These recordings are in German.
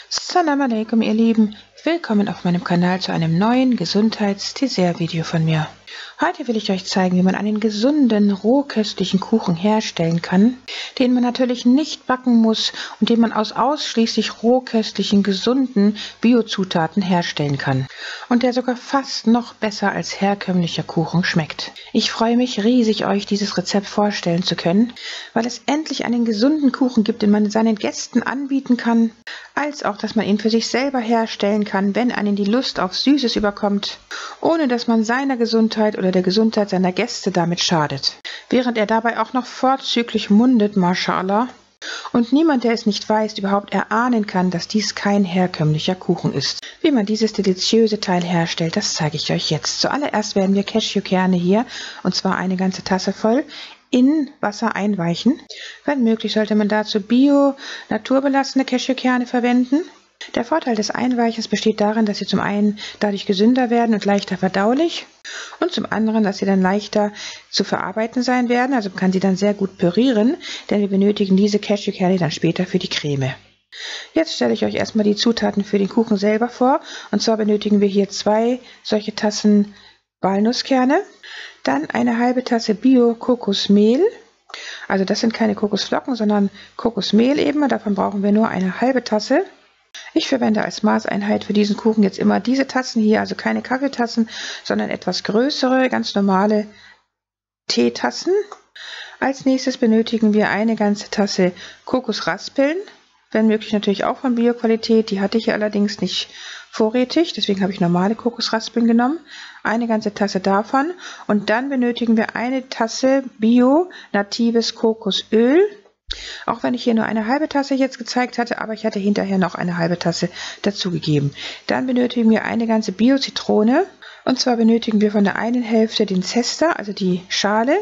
Salam alaikum, ihr Lieben. Willkommen auf meinem Kanal zu einem neuen Gesundheits-Dessert-Video von mir. Heute will ich euch zeigen, wie man einen gesunden, rohköstlichen Kuchen herstellen kann, den man natürlich nicht backen muss und den man aus ausschließlich rohköstlichen, gesunden Biozutaten herstellen kann. Und der sogar fast noch besser als herkömmlicher Kuchen schmeckt. Ich freue mich riesig, euch dieses Rezept vorstellen zu können, weil es endlich einen gesunden Kuchen gibt, den man seinen Gästen anbieten kann, als auch, dass man ihn für sich selber herstellen kann, wenn einen die Lust auf Süßes überkommt, ohne dass man seiner Gesundheit oder der Gesundheit seiner Gäste damit schadet. Während er dabei auch noch vorzüglich mundet, Mashallah, und niemand, der es nicht weiß, überhaupt erahnen kann, dass dies kein herkömmlicher Kuchen ist. Wie man dieses deliziöse Teil herstellt, das zeige ich euch jetzt. Zuallererst werden wir Cashewkerne hier, und zwar eine ganze Tasse voll, in Wasser einweichen. Wenn möglich, sollte man dazu naturbelassene Cashewkerne verwenden. Der Vorteil des Einweichens besteht darin, dass sie zum einen dadurch gesünder werden und leichter verdaulich und zum anderen, dass sie dann leichter zu verarbeiten sein werden. Also man kann sie dann sehr gut pürieren, denn wir benötigen diese Cashewkerne dann später für die Creme. Jetzt stelle ich euch erstmal die Zutaten für den Kuchen selber vor. Und zwar benötigen wir hier 2 solche Tassen Walnusskerne, dann eine halbe Tasse Bio-Kokosmehl. Also das sind keine Kokosflocken, sondern Kokosmehl eben. Davon brauchen wir nur eine halbe Tasse. Ich verwende als Maßeinheit für diesen Kuchen jetzt immer diese Tassen hier, also keine Kaffeetassen, sondern etwas größere, ganz normale Teetassen. Als nächstes benötigen wir eine ganze Tasse Kokosraspeln, wenn möglich natürlich auch von Bio-Qualität. Die hatte ich hier allerdings nicht vorrätig, deswegen habe ich normale Kokosraspeln genommen. Eine ganze Tasse davon und dann benötigen wir eine Tasse Bio-natives Kokosöl. Auch wenn ich hier nur eine halbe Tasse jetzt gezeigt hatte, aber ich hatte hinterher noch eine halbe Tasse dazugegeben. Dann benötigen wir eine ganze Bio-Zitrone. Und zwar benötigen wir von der einen Hälfte den Zester, also die Schale,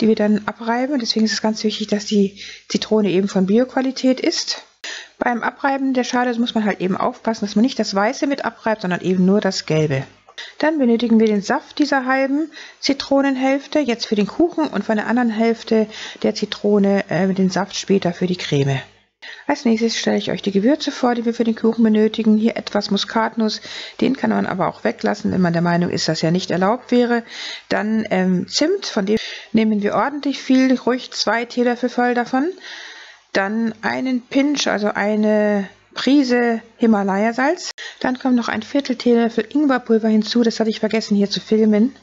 die wir dann abreiben. Deswegen ist es ganz wichtig, dass die Zitrone eben von Bio-Qualität ist. Beim Abreiben der Schale muss man halt eben aufpassen, dass man nicht das Weiße mit abreibt, sondern eben nur das Gelbe. Dann benötigen wir den Saft dieser halben Zitronenhälfte jetzt für den Kuchen und von der anderen Hälfte der Zitrone den Saft später für die Creme. Als nächstes stelle ich euch die Gewürze vor, die wir für den Kuchen benötigen. Hier etwas Muskatnuss, den kann man aber auch weglassen, wenn man der Meinung ist, dass er nicht erlaubt wäre. Dann Zimt, von dem nehmen wir ordentlich viel, ruhig 2 Teelöffel voll davon. Dann einen Pinch, also eine Prise Himalaya-Salz. Dann kommt noch ein Viertel Teelöffel Ingwerpulver hinzu, das hatte ich vergessen hier zu filmen.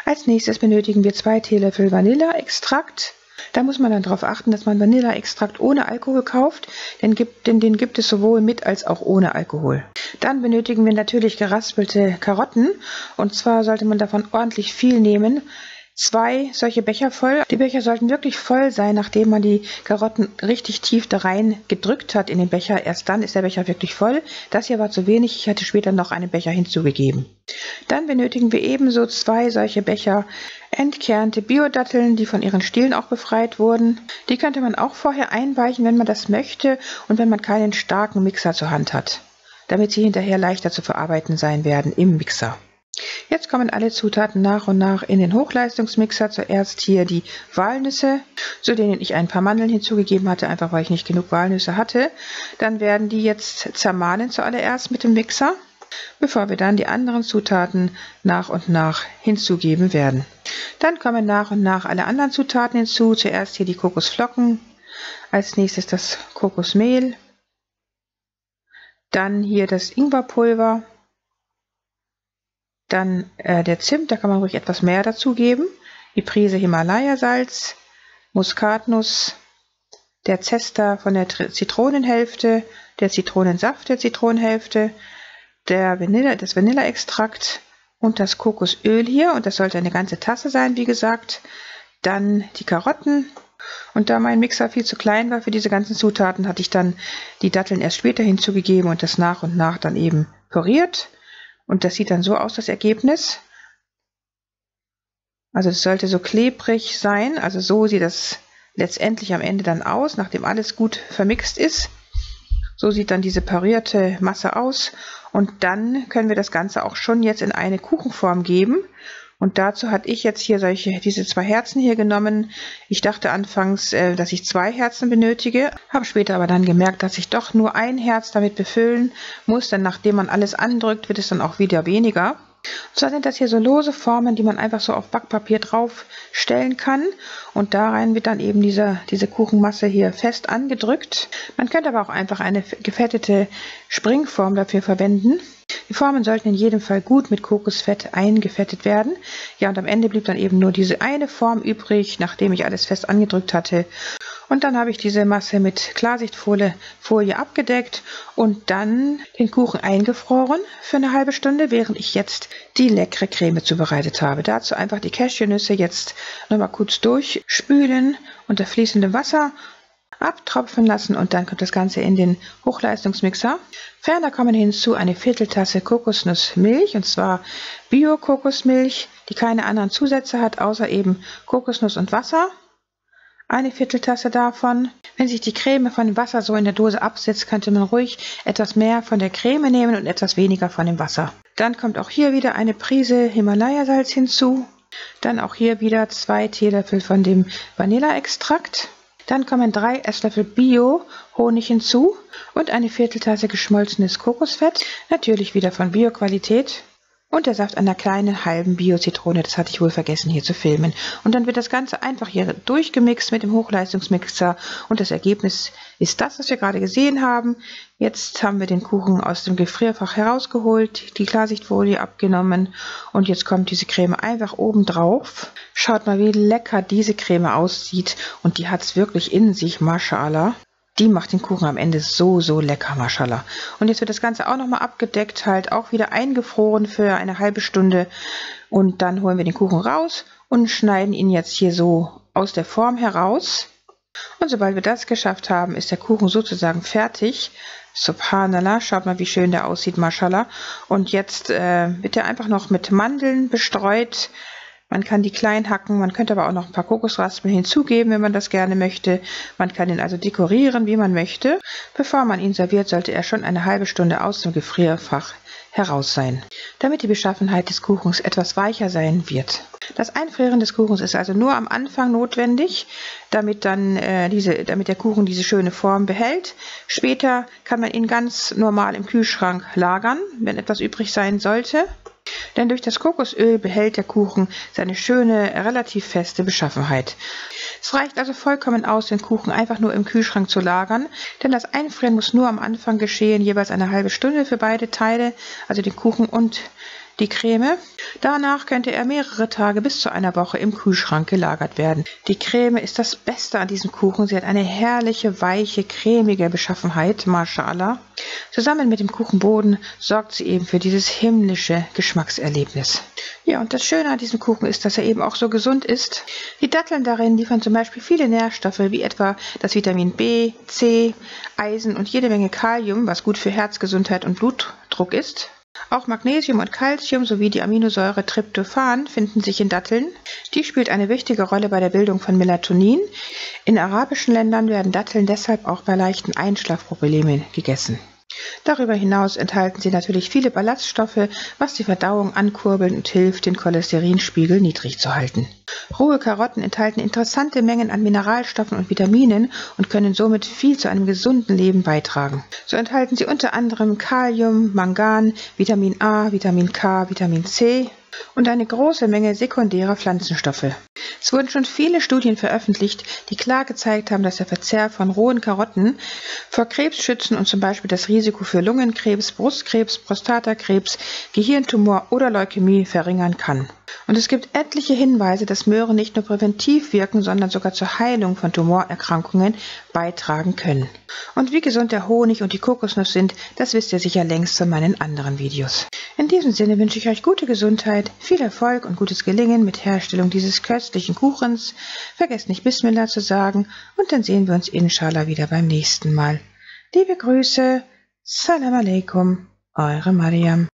Als nächstes benötigen wir 2 Teelöffel Vanilleextrakt. Da muss man dann darauf achten, dass man Vanilleextrakt ohne Alkohol kauft, denn den gibt es sowohl mit als auch ohne Alkohol. Dann benötigen wir natürlich geraspelte Karotten und zwar sollte man davon ordentlich viel nehmen. 2 solche Becher voll. Die Becher sollten wirklich voll sein, nachdem man die Karotten richtig tief da rein gedrückt hat in den Becher. Erst dann ist der Becher wirklich voll. Das hier war zu wenig. Ich hatte später noch einen Becher hinzugegeben. Dann benötigen wir ebenso 2 solche Becher entkernte Biodatteln, die von ihren Stielen auch befreit wurden. Die könnte man auch vorher einweichen, wenn man das möchte und wenn man keinen starken Mixer zur Hand hat, damit sie hinterher leichter zu verarbeiten sein werden im Mixer. Jetzt kommen alle Zutaten nach und nach in den Hochleistungsmixer. Zuerst hier die Walnüsse, zu denen ich ein paar Mandeln hinzugegeben hatte, einfach weil ich nicht genug Walnüsse hatte. Dann werden die jetzt zermahlen zuallererst mit dem Mixer, bevor wir dann die anderen Zutaten nach und nach hinzugeben werden. Dann kommen nach und nach alle anderen Zutaten hinzu. Zuerst hier die Kokosflocken, als nächstes das Kokosmehl, dann hier das Ingwerpulver, dann der Zimt, da kann man ruhig etwas mehr dazugeben, die Prise Himalaya-Salz, Muskatnuss, der Zester von der Zitronenhälfte, der Zitronensaft der Zitronenhälfte, das Vanilleextrakt und das Kokosöl hier, und das sollte eine ganze Tasse sein, wie gesagt. Dann die Karotten, und da mein Mixer viel zu klein war für diese ganzen Zutaten, hatte ich dann die Datteln erst später hinzugegeben und das nach und nach dann eben püriert. Und das sieht dann so aus, das Ergebnis. Also es sollte so klebrig sein, also so sieht das letztendlich am Ende dann aus, nachdem alles gut vermixt ist. So sieht dann diese parierte Masse aus und dann können wir das Ganze auch schon jetzt in eine Kuchenform geben Und dazu hatte ich jetzt hier diese 2 Herzen hier genommen. Ich dachte anfangs, dass ich 2 Herzen benötige, habe später aber dann gemerkt, dass ich doch nur ein Herz damit befüllen muss, denn nachdem man alles andrückt, wird es dann auch wieder weniger. Und zwar sind das hier so lose Formen, die man einfach so auf Backpapier drauf stellen kann. Und da rein wird dann eben diese Kuchenmasse hier fest angedrückt. Man könnte aber auch einfach eine gefettete Springform dafür verwenden. Die Formen sollten in jedem Fall gut mit Kokosfett eingefettet werden. Ja, und am Ende blieb dann eben nur diese eine Form übrig, nachdem ich alles fest angedrückt hatte. Und dann habe ich diese Masse mit Klarsichtfolie abgedeckt und dann den Kuchen eingefroren für eine halbe Stunde, während ich jetzt die leckere Creme zubereitet habe. Dazu einfach die Cashewnüsse jetzt nochmal kurz durchspülen unter fließendem Wasser, abtropfen lassen und dann kommt das Ganze in den Hochleistungsmixer. Ferner kommen hinzu eine Vierteltasse Kokosnussmilch, und zwar Bio-Kokosmilch, die keine anderen Zusätze hat, außer eben Kokosnuss und Wasser. Eine Vierteltasse davon. Wenn sich die Creme von dem Wasser so in der Dose absetzt, könnte man ruhig etwas mehr von der Creme nehmen und etwas weniger von dem Wasser. Dann kommt auch hier wieder eine Prise Himalaya-Salz hinzu. Dann auch hier wieder 2 Teelöffel von dem Vanilleextrakt. Dann kommen 3 Esslöffel Bio-Honig hinzu und eine Vierteltasse geschmolzenes Kokosfett, natürlich wieder von Bio-Qualität. Und der Saft einer kleinen halben Bio-Zitrone, das hatte ich wohl vergessen hier zu filmen. Und dann wird das Ganze einfach hier durchgemixt mit dem Hochleistungsmixer und das Ergebnis ist das, was wir gerade gesehen haben. Jetzt haben wir den Kuchen aus dem Gefrierfach herausgeholt, die Klarsichtfolie abgenommen und jetzt kommt diese Creme einfach oben drauf. Schaut mal, wie lecker diese Creme aussieht und die hat es wirklich in sich, Mashallah. Die macht den Kuchen am Ende so lecker, Mashallah. Und jetzt wird das Ganze auch nochmal abgedeckt, halt auch wieder eingefroren für eine halbe Stunde. Und dann holen wir den Kuchen raus und schneiden ihn jetzt hier so aus der Form heraus. Und sobald wir das geschafft haben, ist der Kuchen sozusagen fertig. Subhanallah, schaut mal, wie schön der aussieht, Mashallah. Und jetzt wird er einfach noch mit Mandeln bestreut. Man kann die klein hacken, man könnte aber auch noch ein paar Kokosraspeln hinzugeben, wenn man das gerne möchte. Man kann ihn also dekorieren, wie man möchte. Bevor man ihn serviert, sollte er schon eine halbe Stunde aus dem Gefrierfach heraus sein, damit die Beschaffenheit des Kuchens etwas weicher sein wird. Das Einfrieren des Kuchens ist also nur am Anfang notwendig, damit der Kuchen diese schöne Form behält. Später kann man ihn ganz normal im Kühlschrank lagern, wenn etwas übrig sein sollte. Denn durch das Kokosöl behält der Kuchen seine schöne, relativ feste Beschaffenheit. Es reicht also vollkommen aus, den Kuchen einfach nur im Kühlschrank zu lagern, denn das Einfrieren muss nur am Anfang geschehen, jeweils eine halbe Stunde für beide Teile, also den Kuchen und die Creme. Danach könnte er mehrere Tage bis zu einer Woche im Kühlschrank gelagert werden. Die Creme ist das Beste an diesem Kuchen. Sie hat eine herrliche, weiche, cremige Beschaffenheit, Mashallah. Zusammen mit dem Kuchenboden sorgt sie eben für dieses himmlische Geschmackserlebnis. Ja, und das Schöne an diesem Kuchen ist, dass er eben auch so gesund ist. Die Datteln darin liefern zum Beispiel viele Nährstoffe, wie etwa das Vitamin B, C, Eisen und jede Menge Kalium, was gut für Herzgesundheit und Blutdruck ist. Auch Magnesium und Calcium sowie die Aminosäure Tryptophan finden sich in Datteln. Die spielt eine wichtige Rolle bei der Bildung von Melatonin. In arabischen Ländern werden Datteln deshalb auch bei leichten Einschlafproblemen gegessen. Darüber hinaus enthalten sie natürlich viele Ballaststoffe, was die Verdauung ankurbelt und hilft, den Cholesterinspiegel niedrig zu halten. Rohe Karotten enthalten interessante Mengen an Mineralstoffen und Vitaminen und können somit viel zu einem gesunden Leben beitragen. So enthalten sie unter anderem Kalium, Mangan, Vitamin A, Vitamin K, Vitamin C und eine große Menge sekundärer Pflanzenstoffe. Es wurden schon viele Studien veröffentlicht, die klar gezeigt haben, dass der Verzehr von rohen Karotten vor Krebs schützen und zum Beispiel das Risiko für Lungenkrebs, Brustkrebs, Prostatakrebs, Gehirntumor oder Leukämie verringern kann. Und es gibt etliche Hinweise, dass Möhren nicht nur präventiv wirken, sondern sogar zur Heilung von Tumorerkrankungen beitragen können. Und wie gesund der Honig und die Kokosnuss sind, das wisst ihr sicher längst von meinen anderen Videos. In diesem Sinne wünsche ich euch gute Gesundheit, viel Erfolg und gutes Gelingen mit Herstellung dieses köstlichen Kuchens. Vergesst nicht Bismillah zu sagen und dann sehen wir uns inshallah wieder beim nächsten Mal. Liebe Grüße, Salam alaikum, eure Mariam.